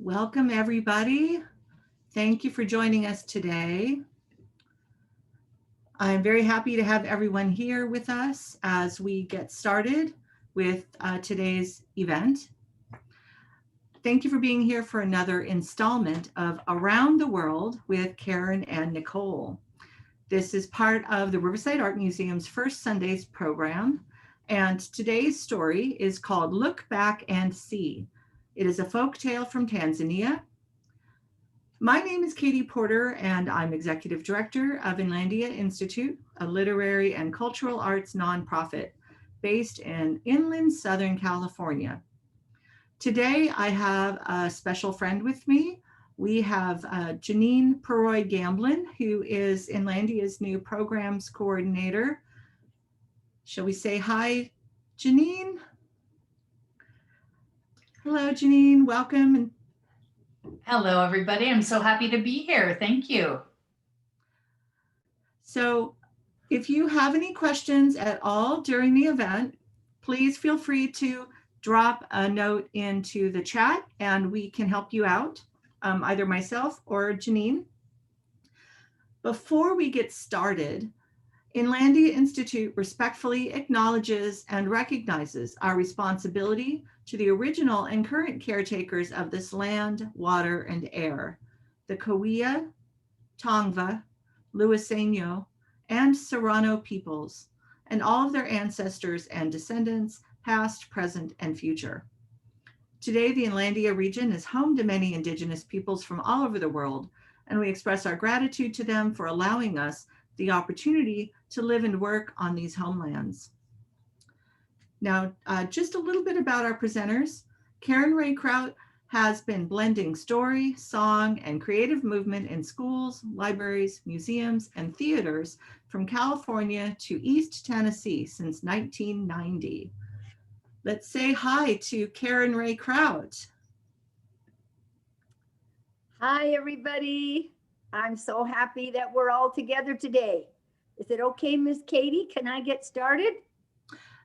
Welcome, everybody. Thank you for joining us today. I'm very happy to have everyone here with us as we get started with today's event. Thank you for being here for another installment of Around the World with Karen and Nicole. This is part of the Riverside Art Museum's First Sundays program, and today's story is called Look Back and See. It is a folk tale from Tanzania. My name is Katie Porter, and I'm Executive Director of Inlandia Institute, a literary and cultural arts nonprofit based in inland Southern California. Today, I have a special friend with me. We have Janine Peroy-Gamblin, who is Inlandia's new programs coordinator. Shall we say hi, Janine? Hello, Janine, welcome. Hello, everybody. I'm so happy to be here. Thank you. So if you have any questions at all during the event, please feel free to drop a note into the chat and we can help you out, either myself or Janine. Before we get started, Inlandia Institute respectfully acknowledges and recognizes our responsibility to the original and current caretakers of this land, water, and air, the Cahuilla, Tongva, Luiseno, and Serrano peoples, and all of their ancestors and descendants, past, present, and future. Today, the Inlandia region is home to many indigenous peoples from all over the world, and we express our gratitude to them for allowing us the opportunity to live and work on these homelands. Now, just a little bit about our presenters. Karen Ray Kraut has been blending story, song, and creative movement in schools, libraries, museums, and theaters from California to East Tennessee since 1990. Let's say hi to Karen Ray Kraut. Hi, everybody. I'm so happy that we're all together today. Is it okay, Miss Katie? Can I get started?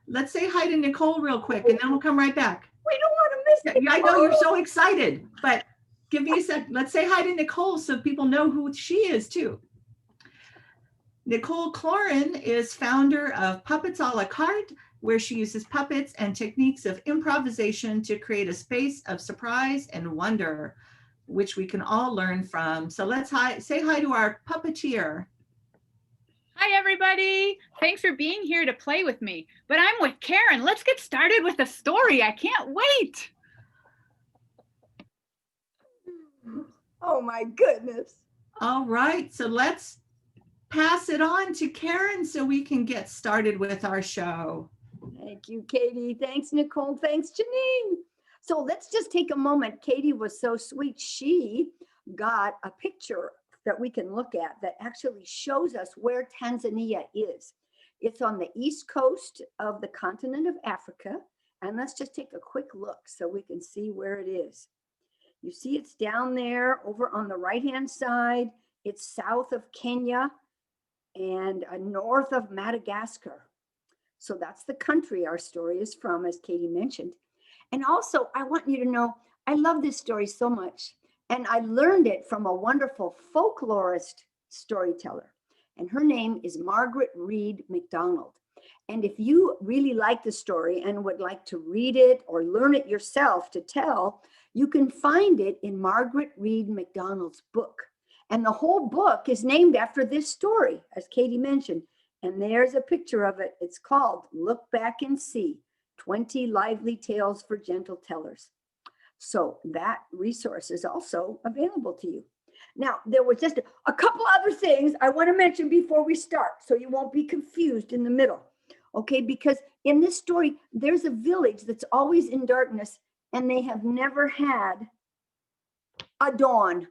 Let's say hi to Nicole real quick, and then we'll come right back. We don't want to miss Nicole. I know you're so excited, but give me a sec. Let's say hi to Nicole so people know who she is too. Nicole Cloran is founder of Puppets a la carte, where she uses puppets and techniques of improvisation to create a space of surprise and wonder, which we can all learn from. So let's say hi to our puppeteer. Hi, everybody. Thanks for being here to play with me. But I'm with Karen. Let's get started with the story. I can't wait. Oh, my goodness. All right. So let's pass it on to Karen so we can get started with our show. Thank you, Katie. Thanks, Nicole. Thanks, Janine. So let's just take a moment. Katie was so sweet. She got a picture that we can look at that actually shows us where Tanzania is. It's on the east coast of the continent of Africa. And let's just take a quick look so we can see where it is. You see it's down there over on the right-hand side. It's south of Kenya and north of Madagascar. So that's the country our story is from, as Katie mentioned. And also, I want you to know, I love this story so much. And I learned it from a wonderful folklorist storyteller. And her name is Margaret Reed McDonald. And if you really like the story and would like to read it or learn it yourself to tell, you can find it in Margaret Reed McDonald's book. And the whole book is named after this story, as Katie mentioned. And there's a picture of it. It's called Look Back and See, 20 Lively Tales for Gentle Tellers. So that resource is also available to you. Now, there was just a couple other things I want to mention before we start, so you won't be confused in the middle. Okay, because in this story, there's a village that's always in darkness, and they have never had a dawn.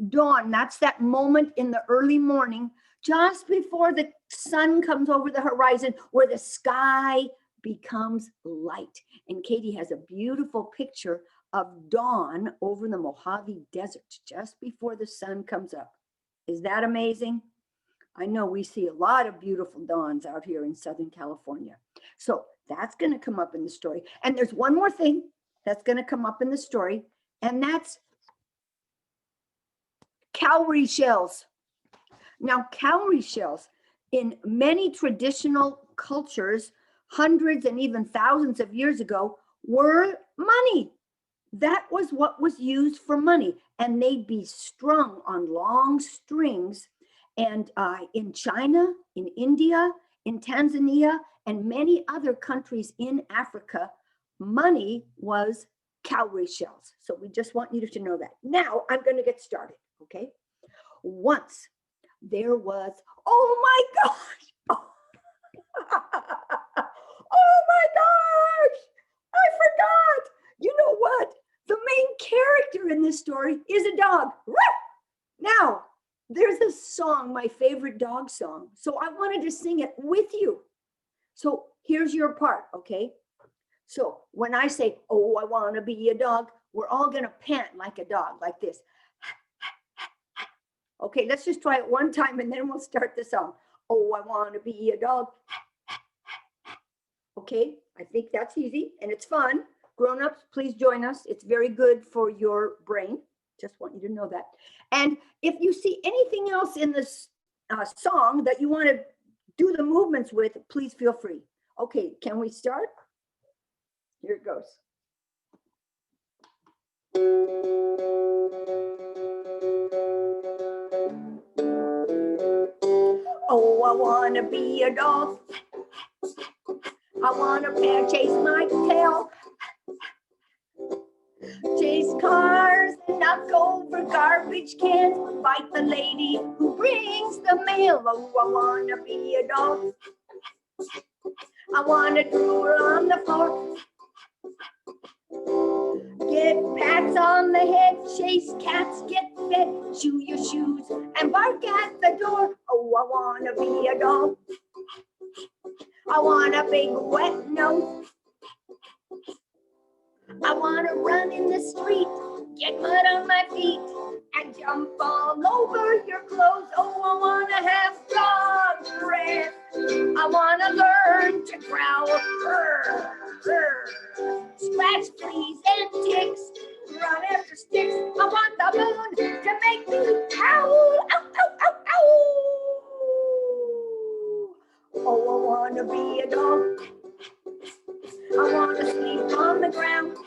Dawn, that's that moment in the early morning, just before the sun comes over the horizon, where the sky becomes light. And Katie has a beautiful picture of dawn over the Mojave Desert just before the sun comes up. Is that amazing? I know we see a lot of beautiful dawns out here in Southern California. So that's going to come up in the story. And there's one more thing that's going to come up in the story, and that's cowrie shells. Now, cowrie shells in many traditional cultures, hundreds and even thousands of years ago, were money. That was what was used for money. And they'd be strung on long strings. And in China, in India, in Tanzania, and many other countries in Africa, money was cowrie shells. So we just want you to know that. Now I'm going to get started, okay? Once there was, oh my gosh, oh my gosh, I forgot. You know what? The main character in this story is a dog. Now, there's a song, my favorite dog song. So I wanted to sing it with you. So here's your part, okay? So when I say, oh, I want to be a dog, we're all going to pant like a dog, like this. Okay, let's just try it one time and then we'll start the song. Oh, I want to be a dog. Okay, I think that's easy and it's fun. Grown-ups, please join us. It's very good for your brain. Just want you to know that. And if you see anything else in this song that you want to do the movements with, please feel free. Okay, can we start? Here it goes. Oh, I want to be a dog. I want to chase my tail. Chase cars and knock over garbage cans. Fight the lady who brings the mail. Oh, I want to be a dog. I want to drool on the floor. Get pats on the head, chase cats, get fed, chew your shoes and bark at the door. Oh, I want to be a dog. I want a big wet nose. I want to run in the street, get mud on my feet, and jump all over your clothes. Oh, I want to have dog breath. I want to learn to growl. Scratch fleas and ticks, run after sticks. I want the moon to make me howl. Ow, ow, ow, ow. Oh, I want to be a dog. I want to sleep on the ground.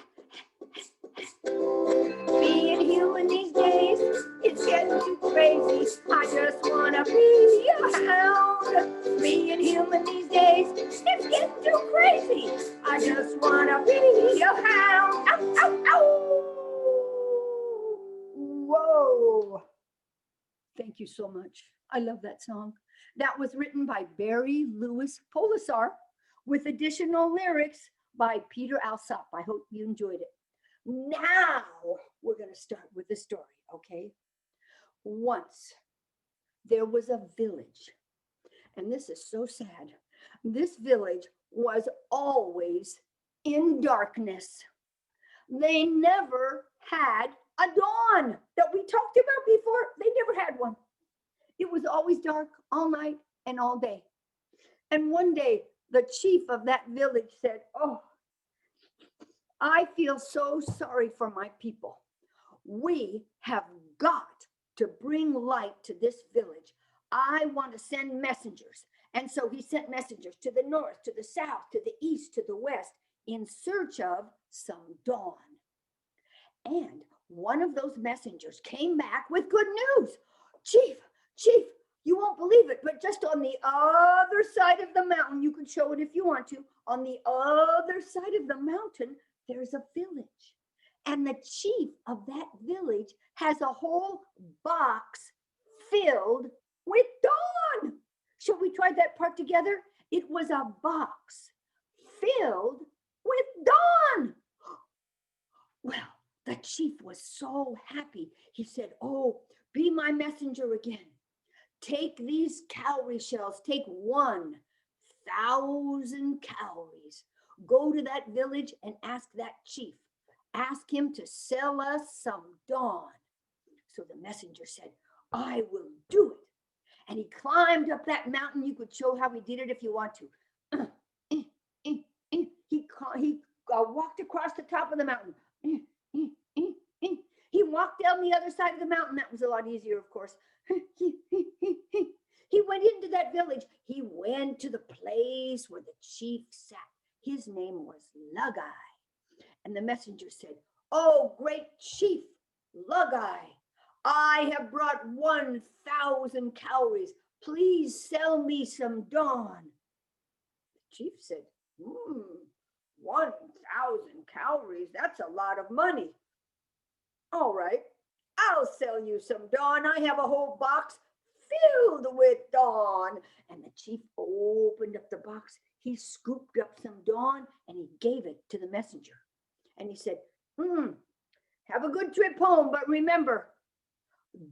Being human these days, it's getting too crazy. I just want to be a hound. Being human these days, it's getting too crazy. I just want to be a hound. Ow, ow, ow. Whoa. Thank you so much. I love that song. That was written by Barry Lewis Polisar with additional lyrics by Peter Alsop. I hope you enjoyed it. Now we're going to start with the story, okay? Once there was a village, and this is so sad. This village was always in darkness. They never had a dawn that we talked about before. They never had one. It was always dark all night and all day. And one day, the chief of that village said, oh, I feel so sorry for my people. We have got to bring light to this village. I want to send messengers. And so he sent messengers to the north, to the south, to the east, to the west, in search of some dawn. And one of those messengers came back with good news. Chief, you won't believe it, but just on the other side of the mountain, you can show it if you want to, on the other side of the mountain, there's a village. And the chief of that village has a whole box filled with dawn. Shall we try that part together? It was a box filled with dawn. Well, the chief was so happy. He said, oh, be my messenger again. Take these cowrie shells, take 1,000 cowries. Go to that village and ask that chief. Ask him to sell us some dawn. So the messenger said, I will do it. And he climbed up that mountain. You could show how he did it if you want to. He walked across the top of the mountain. He walked down the other side of the mountain. That was a lot easier, of course. He went into that village. He went to the place where the chief sat. His name was Lug-Eye. And the messenger said, "Oh, great chief, Lug-Eye, I have brought 1,000 calories. Please sell me some dawn." The chief said, 1,000 calories, that's a lot of money. "All right, I'll sell you some dawn. I have a whole box filled with dawn." And the chief opened up the box. He scooped up some dawn and he gave it to the messenger. And he said, "Have a good trip home, but remember,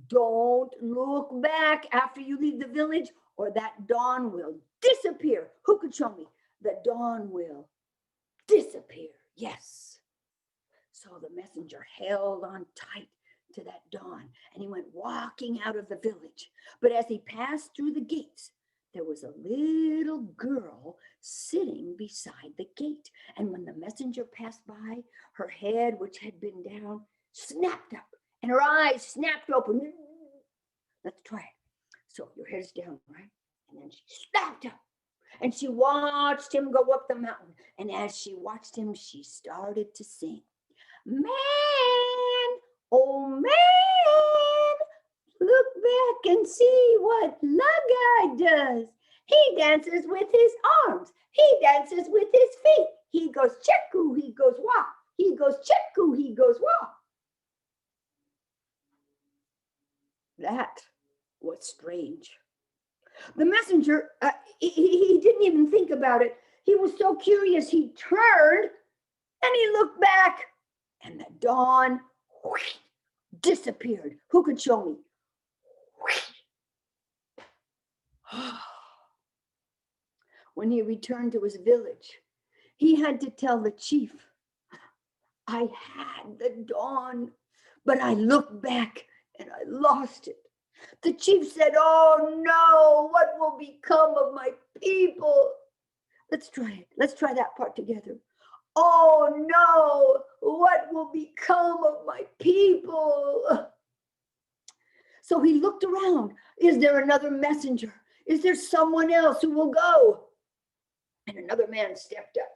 don't look back after you leave the village or that dawn will disappear." Who could show me? The dawn will disappear. Yes. So the messenger held on tight to that dawn and he went walking out of the village. But as he passed through the gates, there was a little girl sitting beside the gate. And when the messenger passed by, her head, which had been down, snapped up and her eyes snapped open. Let's try it. So your head is down, right? And then she snapped up and she watched him go up the mountain. And as she watched him, she started to sing. "Man, oh man, look back and see what Lug-Eye does. He dances with his arms. He dances with his feet. He goes check-oo, he goes wah. He goes check-oo, he goes wah." That was strange. The messenger, he didn't even think about it. He was so curious, he turned and he looked back and the dawn disappeared. Who could show me? When he returned to his village, he had to tell the chief, "I had the dawn, but I looked back and I lost it." The chief said, "Oh no, what will become of my people?" Let's try it. Let's try that part together. "Oh no, what will become of my people?" So he looked around. Is there another messenger? Is there someone else who will go? And another man stepped up.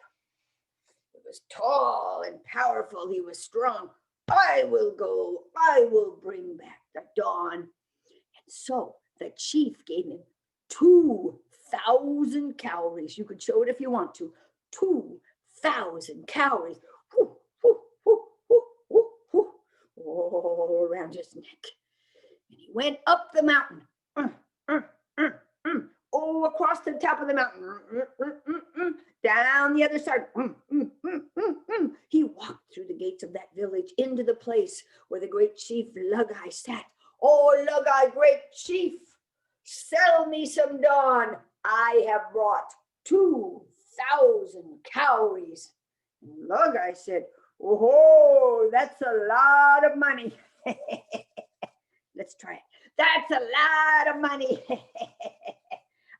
He was tall and powerful. He was strong. "I will go. I will bring back the dawn." And so the chief gave him 2,000 calories. You could show it if you want to. 2,000 calories. All around his neck. And he went up the mountain. Oh, across the top of the mountain. Down the other side. He walked through the gates of that village into the place where the great chief Lug-Eye sat. "Oh, Lug-Eye, great chief, sell me some dawn. I have brought 2,000 calories." And Lug-Eye said, "Oh, that's a lot of money." Let's try it. "That's a lot of money.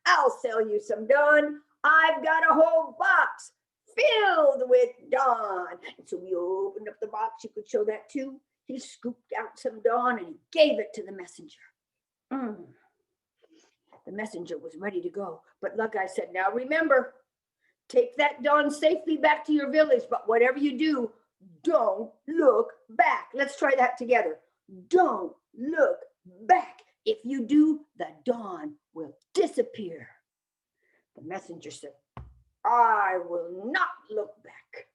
I'll sell you some dawn. I've got a whole box filled with dawn." And so we opened up the box. You could show that too. He scooped out some dawn and he gave it to the messenger. The messenger was ready to go. But Lug-Eye said, "Now remember, take that dawn safely back to your village. But whatever you do, don't look back." Let's try that together. Don't look back. If you do, the dawn will disappear. The messenger said, "I will not look back."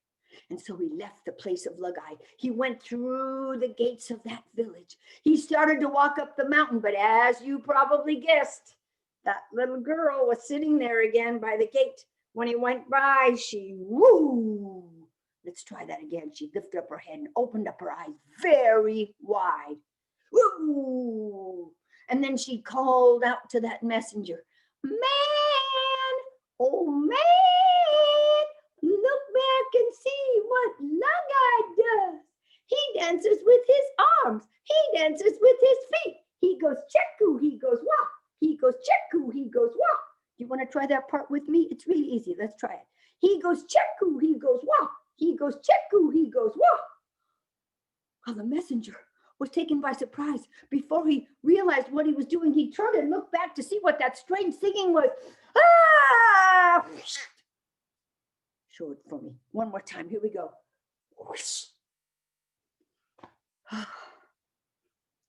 And so he left the place of Lug-Eye. He went through the gates of that village. He started to walk up the mountain, but as you probably guessed, that little girl was sitting there again by the gate. When he went by, she woo. Let's try that again. She lifted up her head and opened up her eyes very wide. Woo! And then she called out to that messenger, "Man, oh man, look back and see what Lug-Eye does. He dances with his arms. He dances with his feet. He goes check-oo, he goes wah. He goes check-oo, he goes wah." You want to try that part with me? It's really easy. Let's try it. He goes check-oo, he goes wah. He goes check-oo, he goes wah. Well, the messenger was taken by surprise. Before he realized what he was doing, he turned and looked back to see what that strange singing was. Ah! Show it for me one more time. Here we go.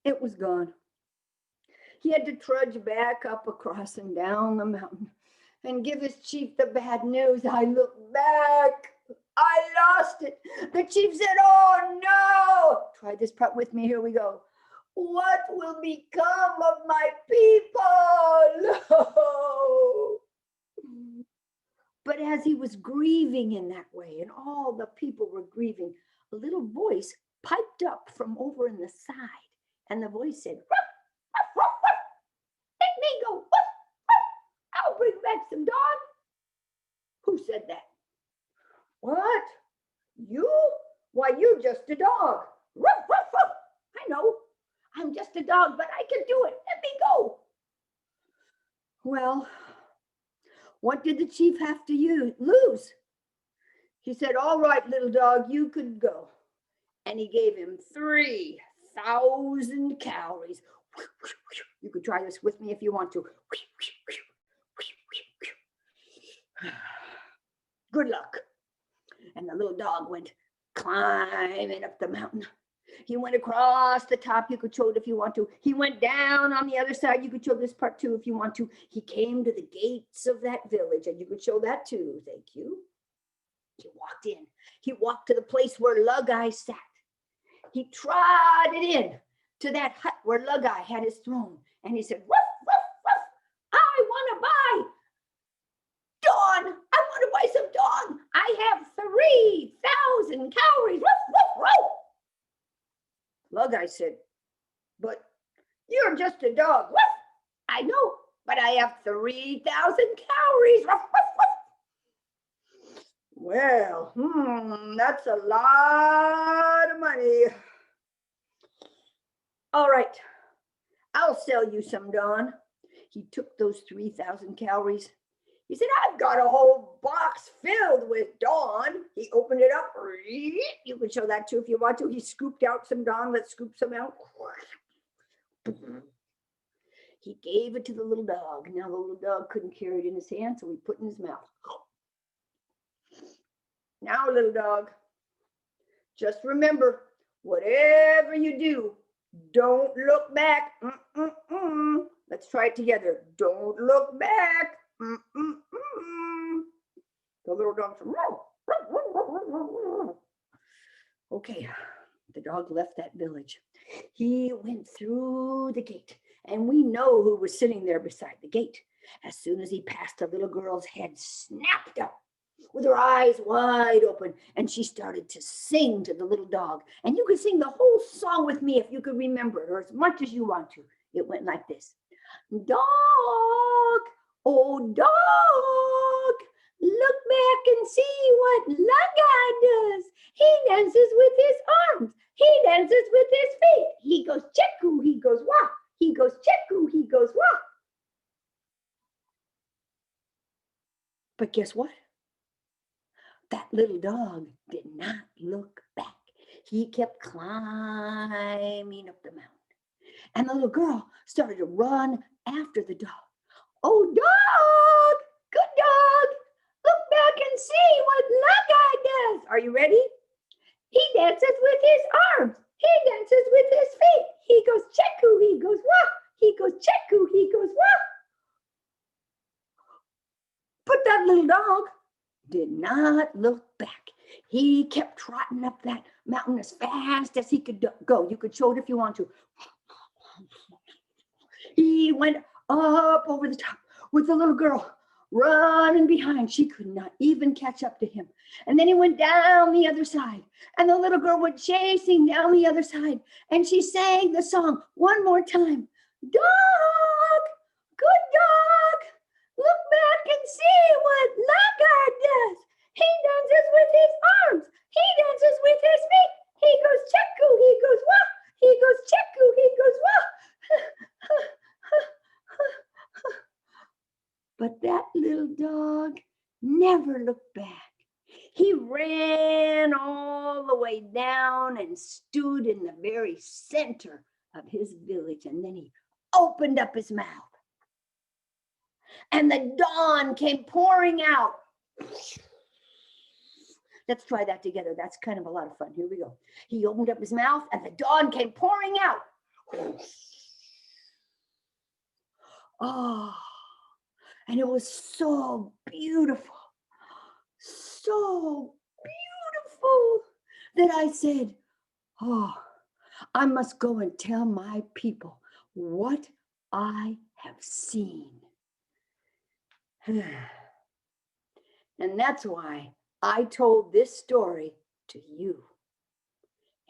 It was gone. He had to trudge back up across and down the mountain and give his chief the bad news. I looked back. I lost it. The chief said, oh no. Try this part with me. Here we go. What will become of my people? But as he was grieving in that way, and all the people were grieving, a little voice piped up from over in the side. And the voice said, ruff, ruff, ruff, ruff. Let me go. Ruff, ruff. I'll bring back some dawn. Who said that? What? You? Why, you're just a dog. Ruff, ruff, ruff. I know. I'm just a dog, but I can do it. Let me go. Well, what did the chief have to lose? He said, all right, little dog, you could go. And he gave him 3,000 calories. You could try this with me if you want to. Good luck. And the little dog went climbing up the mountain. He went across the top. You could show it if you want to. He went down on the other side. You could show this part too if you want to. He came to the gates of that village, and you could show that too. Thank you. He walked in. He walked to the place where Lug-Eye sat. He trotted in to that hut where Lug-Eye had his throne, and he said, ruff, ruff, ruff, I want to buy dawn. I want to buy some dawn. I have 3,000 calories. Ruff, ruff, ruff. Lug-Eye said, but you're just a dog. Ruff. I know, but I have 3,000 calories. Ruff, ruff, ruff. Well, that's a lot of money. All right, I'll sell you some dawn. He took those 3,000 calories. He said, I've got a whole box filled with dawn. He opened it up. You can show that too if you want to. He scooped out some dawn. Let's scoop some out. He gave it to the little dog. Now the little dog couldn't carry it in his hand, so he put it in his mouth. Now, little dog, just remember, whatever you do, don't look back. Let's try it together. Don't look back. The little dog said, okay, the dog left that village. He went through the gate, and we know who was sitting there beside the gate. As soon as he passed, the little girl's head snapped up with her eyes wide open, and she started to sing to the little dog. And you could sing the whole song with me if you could remember it, or as much as you want to. It went like this. Dog, oh dog, look back and see what Lug-Eye does. He dances with his arms. He dances with his feet. He goes check-oo, he goes wah. He goes check-oo, he goes wah. But guess what? That little dog did not look back. He kept climbing up the mountain. And the little girl started to run after the dog. Oh, dog, good dog, look back and see what Lug-Eye does. Are you ready? He dances with his arms. He dances with his feet. He goes check-oo, he goes wah. He goes check-oo, he goes wah. But that little dog did not look back. He kept trotting up that mountain as fast as he could go. You could show it if you want to. He went up over the top with the little girl running behind. She could not even catch up to him. And then he went down the other side, and the little girl went chasing down the other side, and she sang the song one more time. Dog, good dog, look back and see what Lug-Eye does. He dances with his arms. He dances with his feet. He goes check-oo, he goes wah. He goes check-oo, he goes wah. But that little dog never looked back. He ran all the way down and stood in the very center of his village. And then he opened up his mouth. And the dawn came pouring out. Let's try that together. That's kind of a lot of fun. Here we go. He opened up his mouth and the dawn came pouring out. Oh, and it was so beautiful. So beautiful that I said, oh, I must go and tell my people what I have seen. And that's why I told this story to you.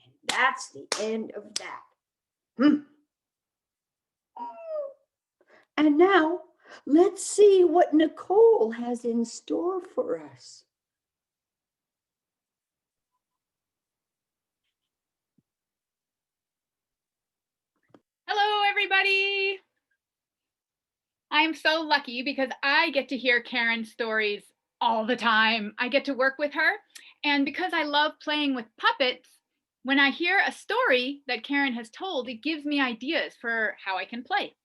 And that's the end of that. And now let's see what Nicole has in store for us. Hello, everybody. I'm so lucky because I get to hear Karen's stories all the time. I get to work with her. And because I love playing with puppets, when I hear a story that Karen has told, it gives me ideas for how I can play.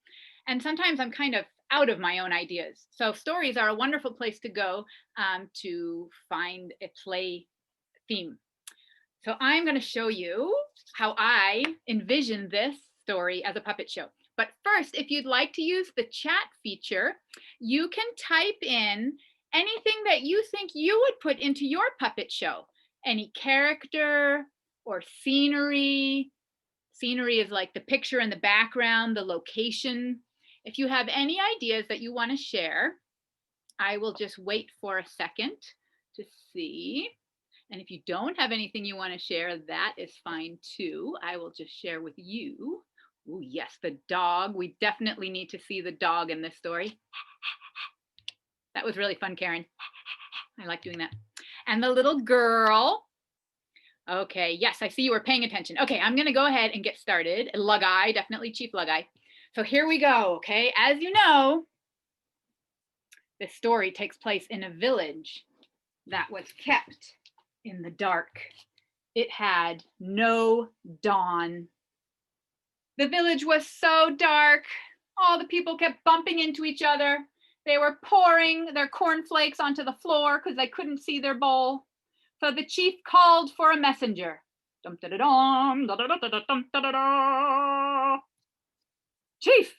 And sometimes I'm kind of out of my own ideas. So stories are a wonderful place to go to find a play theme. So I'm going to show you how I envision this story as a puppet show. But first, if you'd like to use the chat feature, you can type in anything that you think you would put into your puppet show. Any character or scenery. Scenery is like the picture in the background, the location. If you have any ideas that you want to share, I will just wait for a second to see. And if you don't have anything you want to share, that is fine too. I will just share with you. Oh, yes, the dog. We definitely need to see the dog in this story. That was really fun, Karen. I like doing that. And the little girl. Okay, yes, I see you were paying attention. Okay, I'm going to go ahead and get started. Lug-eye, definitely Chief Lug-eye. So here we go, okay? As you know, this story takes place in a village that was kept in the dark. It had no dawn. The village was so dark. All the people kept bumping into each other. They were pouring their cornflakes onto the floor because they couldn't see their bowl. So the chief called for a messenger. Dum da da dum, da da da da dum da da da. Chief,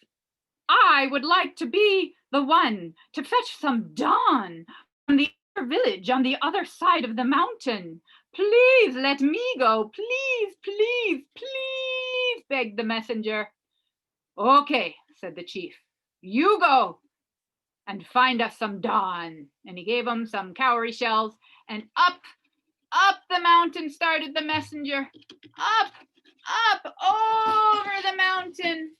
I would like to be the one to fetch some dawn from the other village on the other side of the mountain. Please let me go. Please, please, please, begged the messenger. Okay, said the chief. You go and find us some dawn. And he gave him some cowrie shells, and up the mountain started the messenger. Up, over the mountain.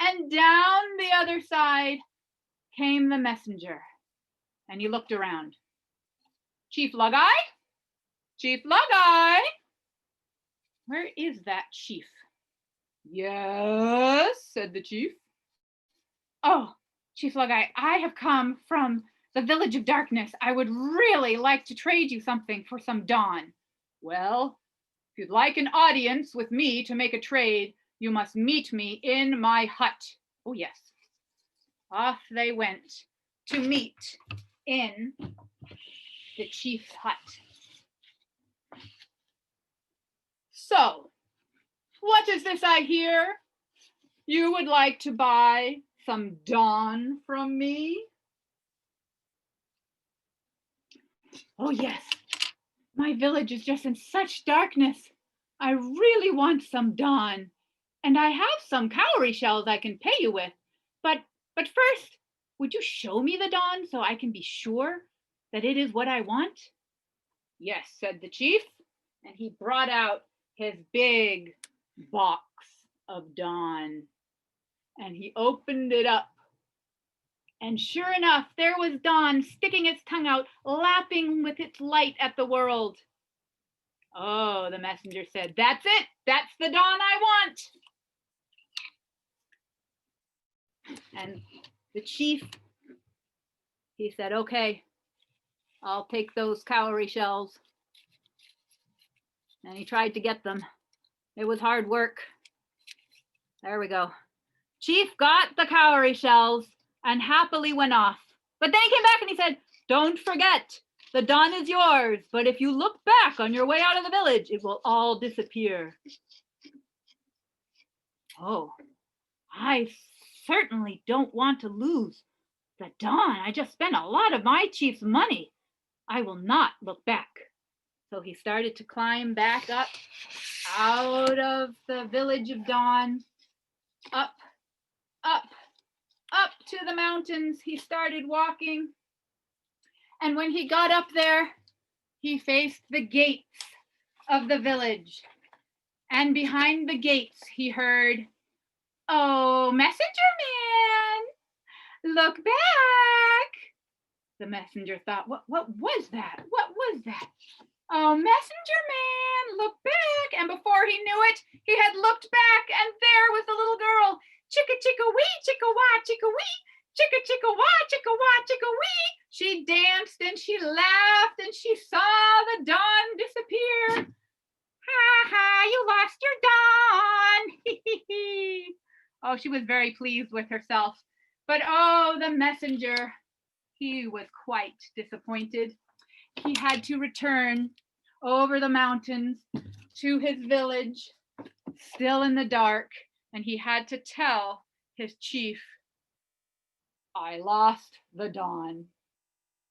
And down the other side came the messenger. And he looked around. Chief Lug-eye? Chief Lug-eye? Where is that chief? Yes, said the chief. Oh, Chief Lug-eye, I have come from the Village of Darkness. I would really like to trade you something for some dawn. Well, if you'd like an audience with me to make a trade, you must meet me in my hut. Oh, yes. Off they went to meet in the chief's hut. So, what is this I hear? You would like to buy some dawn from me? Oh, yes. My village is just in such darkness. I really want some dawn. And I have some cowrie shells I can pay you with. But first, would you show me the dawn so I can be sure that it is what I want? Yes, said the chief. And he brought out his big box of dawn. And he opened it up. And sure enough, there was dawn sticking its tongue out, lapping with its light at the world. Oh, the messenger said, that's it. That's the dawn I want. And the chief, he said, okay, I'll take those cowrie shells. And he tried to get them. It was hard work. There we go. Chief got the cowrie shells and happily went off. But then he came back and he said, don't forget, the dawn is yours, but if you look back on your way out of the village, it will all disappear. Oh, I certainly don't want to lose the dawn. I just spent a lot of my chief's money. I will not look back. So he started to climb back up out of the village of dawn, up, up, up to the mountains. He started walking. And when he got up there, he faced the gates of the village. And behind the gates, he heard, oh, messenger man, look back. The messenger thought, what was that? What was that? Oh, messenger man, look back. And before he knew it, he had looked back, and there was the little girl. Chicka, chicka, wee, chicka, wah, chicka, wee. Chicka, chicka, wah, chicka, wah, chicka, wee. She danced and she laughed and she saw the dawn disappear. Ha ha, you lost your dawn. Oh, she was very pleased with herself. But oh, the messenger, he was quite disappointed. He had to return over the mountains to his village, still in the dark, and he had to tell his chief, I lost the dawn.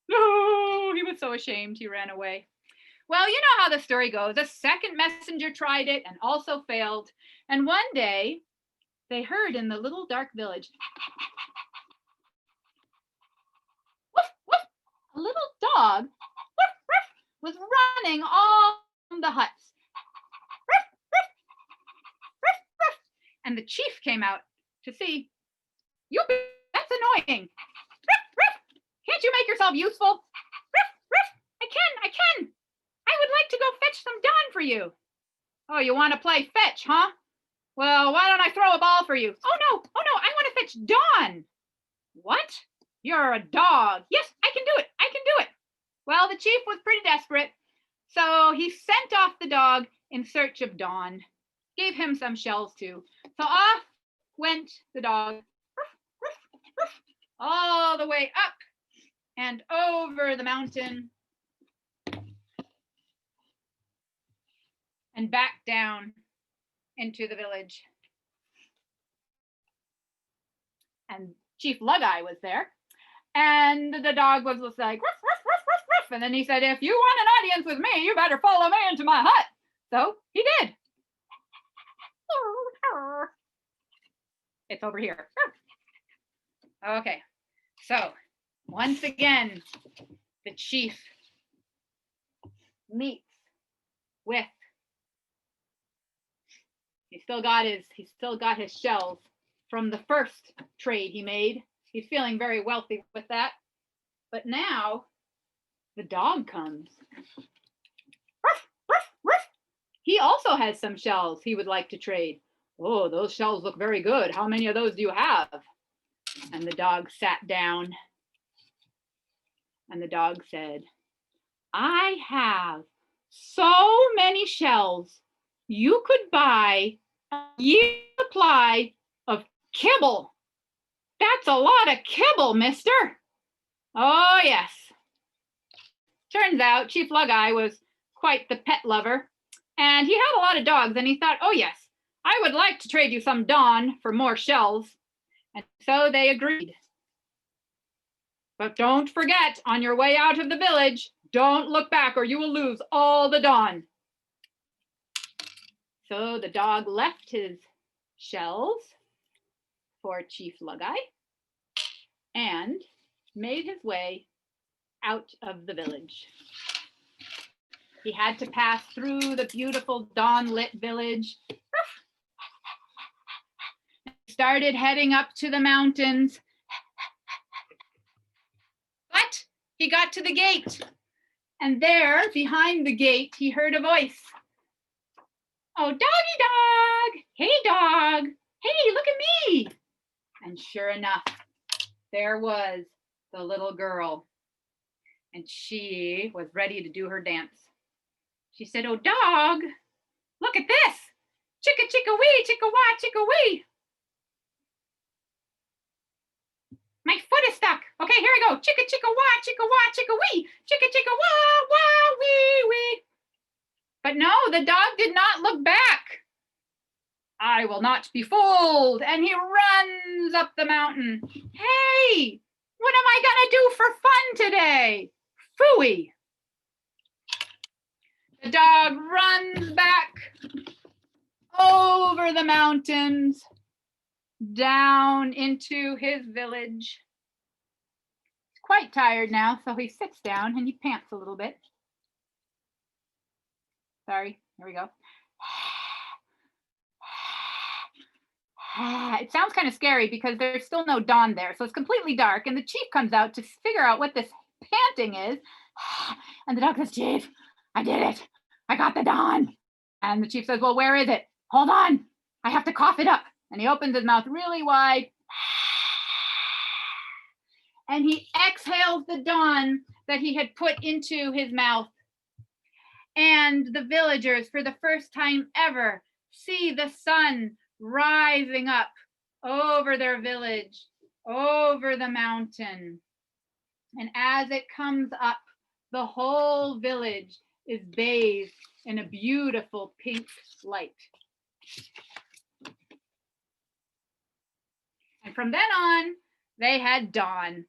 No, he was so ashamed, he ran away. Well, you know how the story goes. A second messenger tried it and also failed. And one day, they heard in the little dark village, woof, woof, a little dog, woof, woof, was running all the huts. Woof, woof, woof, woof. And the chief came out to see, that's annoying. Woof, woof. Can't you make yourself useful? Woof, woof. I can. I would like to go fetch some dawn for you. Oh, you want to play fetch, huh? Well, why don't I throw a ball for you? Oh no, I want to fetch dawn. What? You're a dog. Yes, I can do it. Well, the chief was pretty desperate, so he sent off the dog in search of dawn. Gave him some shells too. So off went the dog, all the way up and over the mountain and back down into the village. And Chief Lug-Eye was there. And the dog was just like, ruff, ruff, ruff, ruff, ruff. And then he said, if you want an audience with me, you better follow me into my hut. So he did. It's over here. Okay, so once again, the chief meets with, he still got his shells from the first trade he made. He's feeling very wealthy with that. But now the dog comes. Ruff, ruff, ruff. He also has some shells he would like to trade. Oh, those shells look very good. How many of those do you have? And the dog sat down. And the dog said, I have so many shells, you could buy a year's supply of kibble. That's a lot of kibble, mister. Oh, yes. Turns out Chief Lug-Eye was quite the pet lover, and he had a lot of dogs, and he thought, oh, yes, I would like to trade you some dawn for more shells. And so they agreed. But don't forget, on your way out of the village, don't look back or you will lose all the dawn. So the dog left his shells for Chief Lug-Eye and made his way out of the village. He had to pass through the beautiful dawn-lit village. He started heading up to the mountains. But he got to the gate, and there, behind the gate, he heard a voice. Oh, doggy dog, hey dog, hey, look at me. And sure enough, there was the little girl. and she was ready to do her dance. She said, "Oh, dog, look at this. Chicka, chicka, wee, chicka, wah, chicka, wee. My foot is stuck. Okay, here I go. Chicka, chicka, wah, chicka, wee. Chicka, chicka, wah, wah, wee, wee." But no, the dog did not look back. "I will not be fooled." And he runs up the mountain. "Hey, what am I gonna do for fun today? Phooey." The dog runs back over the mountains, down into his village. He's quite tired now, so he sits down and he pants a little bit. Sorry, here we go. It sounds kind of scary because there's still no dawn there, so it's completely dark, and the chief comes out to figure out what this panting is. And the dog says, "Chief, I did it. I got the dawn." And the chief says, "Well, where is it? Hold on. I have to cough it up." And he opens his mouth really wide. And he exhales the dawn that he had put into his mouth. And the villagers, for the first time ever, see the sun rising up over their village, over the mountain. And as it comes up, the whole village is bathed in a beautiful pink light. And from then on, they had dawn,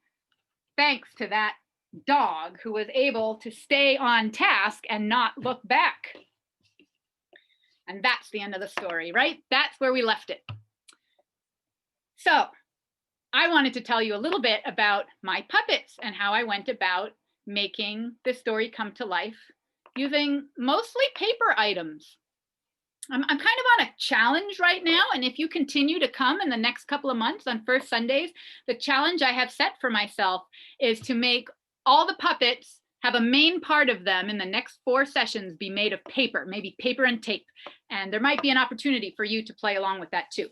thanks to that dog who was able to stay on task and not look back. And that's the end of the story, right? That's where we left it. So I wanted to tell you a little bit about my puppets and how I went about making the story come to life using mostly paper items. I'm kind of on a challenge right now, and if you continue to come in the next couple of months on first Sundays, the challenge I have set for myself is to make all the puppets, have a main part of them in the next 4 sessions be made of paper, maybe paper and tape. And there might be an opportunity for you to play along with that too.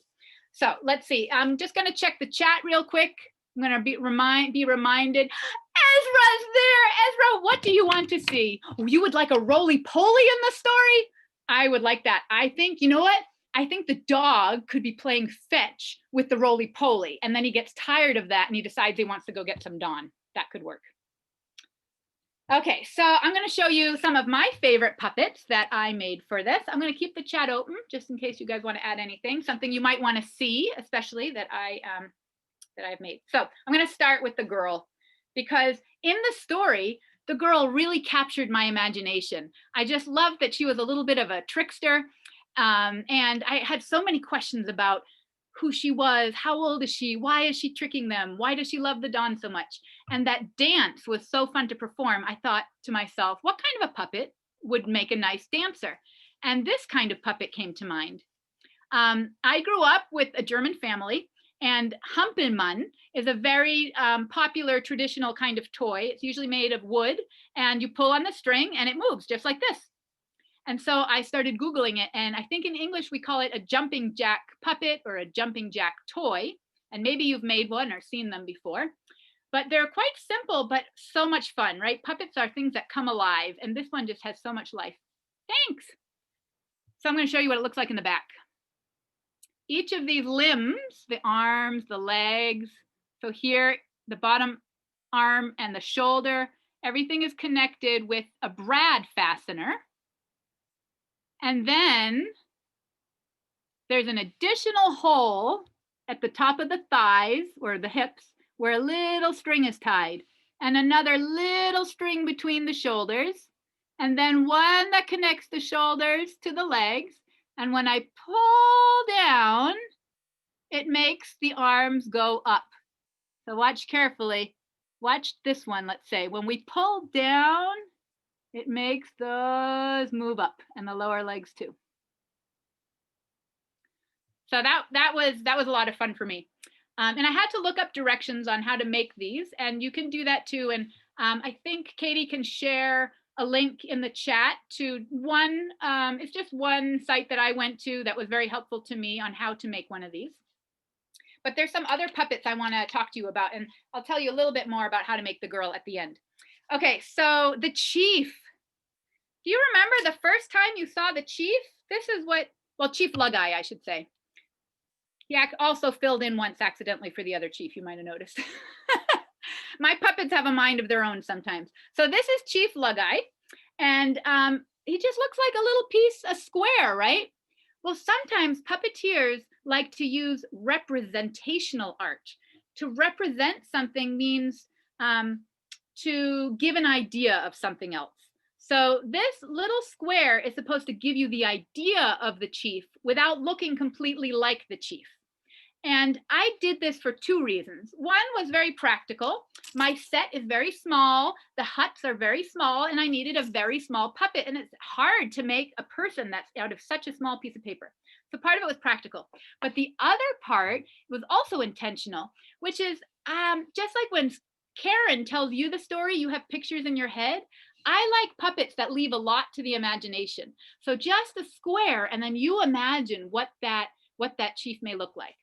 So let's see, I'm just gonna check the chat real quick. I'm gonna be reminded. Ezra's there. Ezra, what do you want to see? Oh, you would like a roly-poly in the story? I would like that. I think, you know what? I think the dog could be playing fetch with the roly-poly, and then he gets tired of that and he decides he wants to go get some dawn. That could work. Okay, so I'm going to show you some of my favorite puppets that I made for this. I'm going to keep the chat open just in case you guys want to add anything, something you might want to see, especially that I've made. So I'm going to start with the girl, because in the story, the girl really captured my imagination. I just loved that she was a little bit of a trickster. And I had so many questions about who she was, how old is she, why is she tricking them, why does she love the dawn so much? And that dance was so fun to perform. I thought to myself, what kind of a puppet would make a nice dancer? And this kind of puppet came to mind. I grew up with a German family, and Hampelmann is a very popular traditional kind of toy. It's usually made of wood, and you pull on the string and it moves just like this. And so I started Googling it, and I think in English we call it a jumping jack puppet or a jumping jack toy. And maybe you've made one or seen them before, but they're quite simple, but so much fun, right? Puppets are things that come alive, and this one just has so much life. Thanks. So I'm going to show you what it looks like in the back. Each of these limbs, the arms, the legs, so here, the bottom arm and the shoulder, everything is connected with a Brad Fastener. And then there's an additional hole at the top of the thighs or the hips where a little string is tied, and another little string between the shoulders, and then one that connects the shoulders to the legs. And when I pull down, it makes the arms go up. So watch carefully. Watch this one, let's say. When we pull down, it makes those move up, and the lower legs too. So that was a lot of fun for me. And I had to look up directions on how to make these, and you can do that too. And I think Katie can share a link in the chat to one, it's just one site that I went to that was very helpful to me on how to make one of these. But there's some other puppets I want to talk to you about, and I'll tell you a little bit more about how to make the girl at the end. Okay, so the chief. Do you remember the first time you saw the chief? This is what, well, Chief Lugeye, I should say. He also filled in once accidentally for the other chief, you might have noticed. My puppets have a mind of their own sometimes. So this is Chief Lugeye, and he just looks like a little piece, a square, right? Well, sometimes puppeteers like to use representational art. To represent something means to give an idea of something else. So this little square is supposed to give you the idea of the chief without looking completely like the chief. And I did this for two reasons. One was very practical. My set is very small. The huts are very small, and I needed a very small puppet. And it's hard to make a person that's out of such a small piece of paper. So part of it was practical. But the other part was also intentional, which is just like when Karen tells you the story, you have pictures in your head. I like puppets that leave a lot to the imagination. So just a square, and then you imagine what that chief may look like.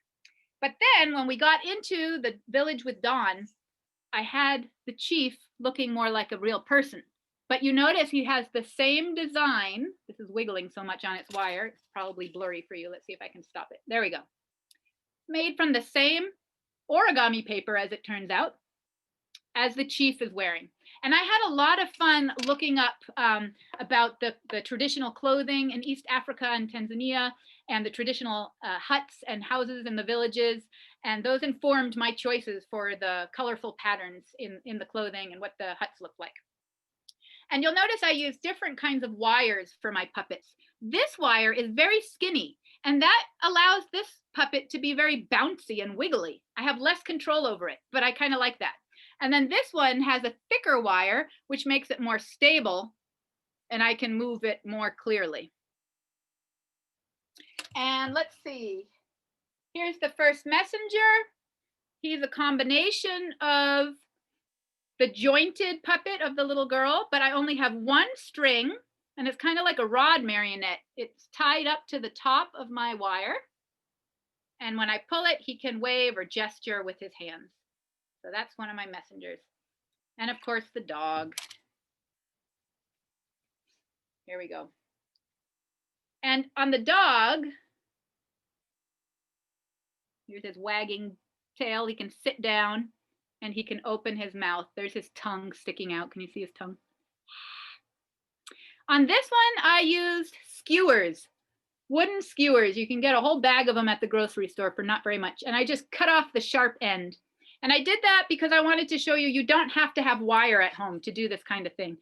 But then when we got into the village with Dawn, I had the chief looking more like a real person. But you notice he has the same design. This is wiggling so much on its wire. It's probably blurry for you. Let's see if I can stop it. There we go. Made from the same origami paper, as it turns out, as the chief is wearing. And I had a lot of fun looking up about the traditional clothing in East Africa and Tanzania, and the traditional huts and houses in the villages. And those informed my choices for the colorful patterns in the clothing and what the huts look like. And you'll notice I use different kinds of wires for my puppets. This wire is very skinny, and that allows this puppet to be very bouncy and wiggly. I have less control over it, but I kind of like that. And then this one has a thicker wire, which makes it more stable, and I can move it more clearly. And let's see, here's the first messenger. He's a combination of the jointed puppet of the little girl, but I only have one string, and it's kind of like a rod marionette. It's tied up to the top of my wire. And when I pull it, he can wave or gesture with his hands. So that's one of my messengers. And of course, the dog. Here we go. And on the dog, here's his wagging tail. He can sit down and he can open his mouth. There's his tongue sticking out. Can you see his tongue? On this one, I used skewers, wooden skewers. You can get a whole bag of them at the grocery store for not very much. And I just cut off the sharp end. And I did that because I wanted to show you, you don't have to have wire at home to do this kind of thing.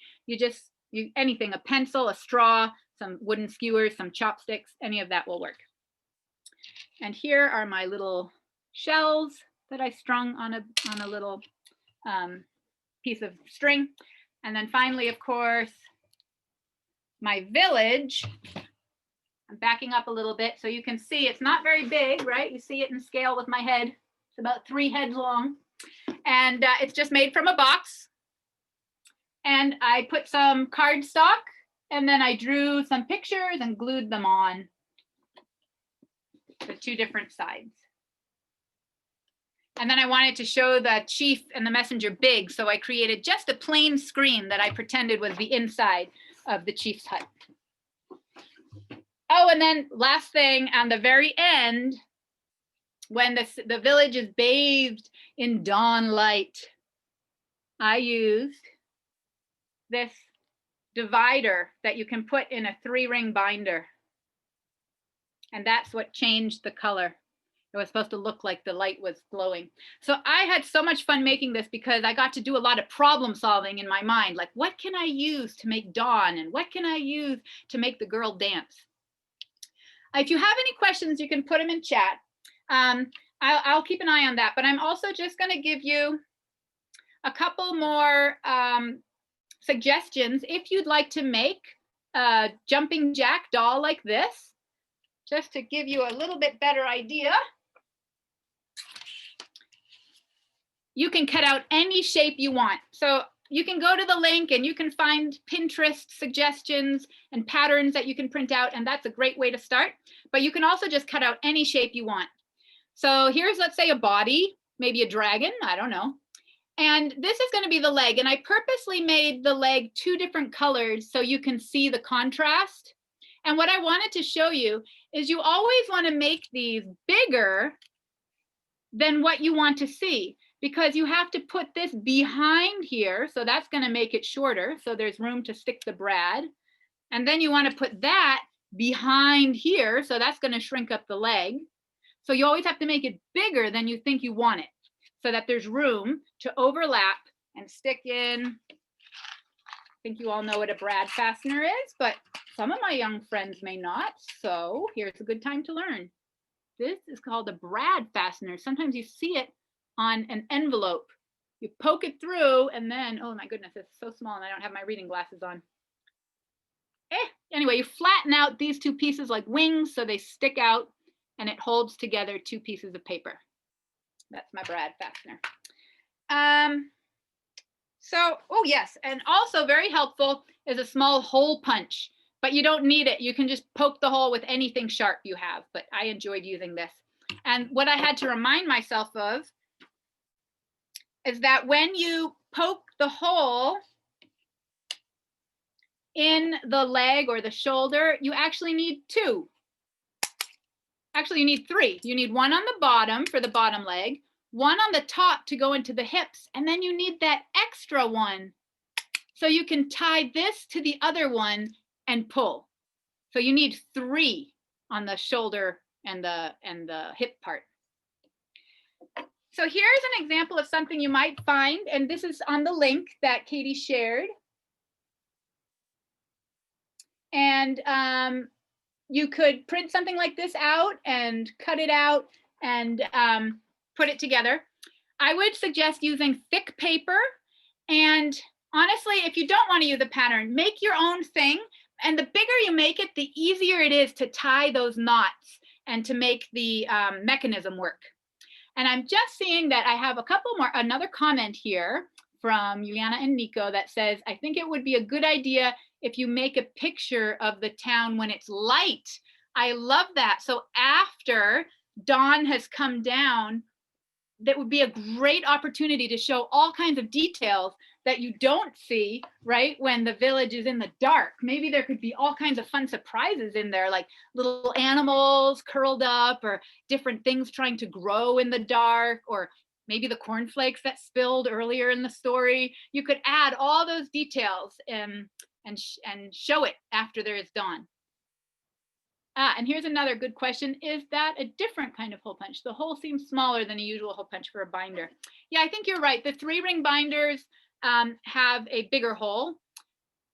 Anything, a pencil, a straw, some wooden skewers, some chopsticks, any of that will work. And here are my little shells that I strung on a little piece of string. And then finally, of course, my village. I'm backing up a little bit so you can see it's not very big, right? You see it in scale with my head. It's about 3 heads long. And it's just made from a box. And I put some cardstock, and then I drew some pictures and glued them on the 2 different sides. And then I wanted to show the chief and the messenger big, so I created just a plain screen that I pretended was the inside of the chief's hut. Oh, and then last thing, on the very end, when the village is bathed in dawn light, I used this divider that you can put in a 3-ring binder. And that's what changed the color. It was supposed to look like the light was glowing. So I had so much fun making this because I got to do a lot of problem solving in my mind. Like, what can I use to make dawn? And what can I use to make the girl dance? If you have any questions, you can put them in chat. I'll keep an eye on that. But I'm also just going to give you a couple more suggestions if you'd like to make a jumping jack doll like this, just to give you a little bit better idea. You can cut out any shape you want. So you can go to the link and you can find Pinterest suggestions and patterns that you can print out, and that's a great way to start. But you can also just cut out any shape you want. So here's, let's say, a body, maybe a dragon, I don't know. And this is going to be the leg. And I purposely made the leg 2 different colors so you can see the contrast. And what I wanted to show you is you always want to make these bigger than what you want to see, because you have to put this behind here. So that's going to make it shorter. So there's room to stick the brad. And then you want to put that behind here. So that's going to shrink up the leg. So you always have to make it bigger than you think you want it, so that there's room to overlap and stick in. I think you all know what a Brad Fastener is, but some of my young friends may not. So here's a good time to learn. This is called a Brad Fastener. Sometimes you see it on an envelope. You poke it through and then, oh my goodness, it's so small and I don't have my reading glasses on. Anyway, you flatten out these 2 pieces like wings so they stick out and it holds together 2 pieces of paper. That's my Brad Fastener. So, oh yes, and also very helpful is a small hole punch, but you don't need it. You can just poke the hole with anything sharp you have, but I enjoyed using this. And what I had to remind myself of is that when you poke the hole in the leg or the shoulder, you actually need 2. Actually, you need 3. You need 1 on the bottom for the bottom leg, 1 on the top to go into the hips, and then you need that extra one so you can tie this to the other one and pull. So you need 3 on the shoulder and the hip part. So here's an example of something you might find, and this is on the link that Katie shared. And you could print something like this out and cut it out and put it together. I would suggest using thick paper. And honestly, if you don't want to use a pattern, make your own thing. And the bigger you make it, the easier it is to tie those knots and to make the mechanism work. And I'm just seeing that I have another comment here from Juliana and Nico that says, I think it would be a good idea if you make a picture of the town when it's light. I love that. So after dawn has come down, that would be a great opportunity to show all kinds of details that you don't see, right, when the village is in the dark. Maybe there could be all kinds of fun surprises in there, like little animals curled up or different things trying to grow in the dark, or maybe the cornflakes that spilled earlier in the story. You could add all those details and show it after there is dawn. And here's another good question. Is that a different kind of hole punch? The hole seems smaller than a usual hole punch for a binder. Yeah, I think you're right. The 3-ring binders have a bigger hole.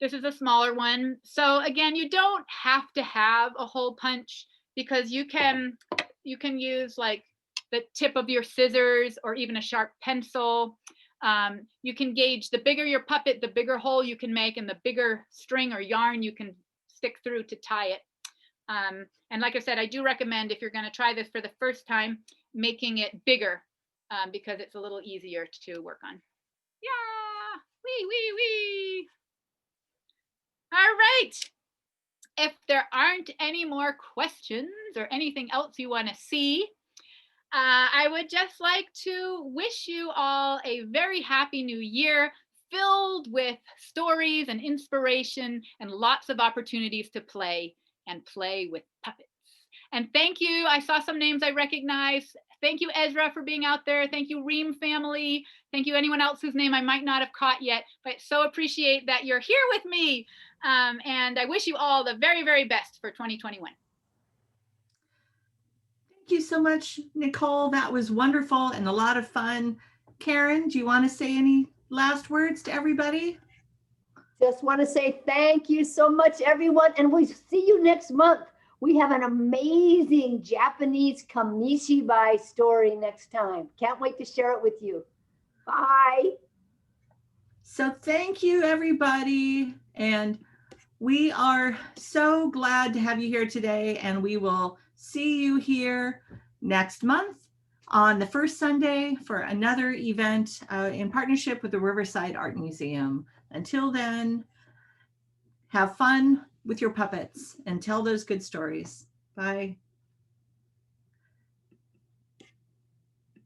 This is a smaller one. So again, you don't have to have a hole punch, because you can use like the tip of your scissors or even a sharp pencil. You can gauge the bigger your puppet, the bigger hole you can make, and the bigger string or yarn you can stick through to tie it. And like I said, I do recommend, if you're going to try this for the first time, making it bigger because it's a little easier to work on. Yeah, wee. All right. If there aren't any more questions or anything else you want to see, I would just like to wish you all a very happy new year, filled with stories and inspiration and lots of opportunities to play with puppets. And thank you. I saw some names I recognize. Thank you, Ezra, for being out there. Thank you, Ream family. Thank you, anyone else whose name I might not have caught yet, but so appreciate that you're here with me. And I wish you all the very, very best for 2021. Thank you so much, Nicole. That was wonderful and a lot of fun. Karen, do you want to say any last words to everybody? Just want to say thank you so much, everyone. And we'll see you next month. We have an amazing Japanese kamishibai story next time. Can't wait to share it with you. Bye. So thank you, everybody. And we are so glad to have you here today. And we will see you here next month on the first Sunday for another event in partnership with the Riverside Art Museum. Until then, have fun with your puppets and tell those good stories. Bye.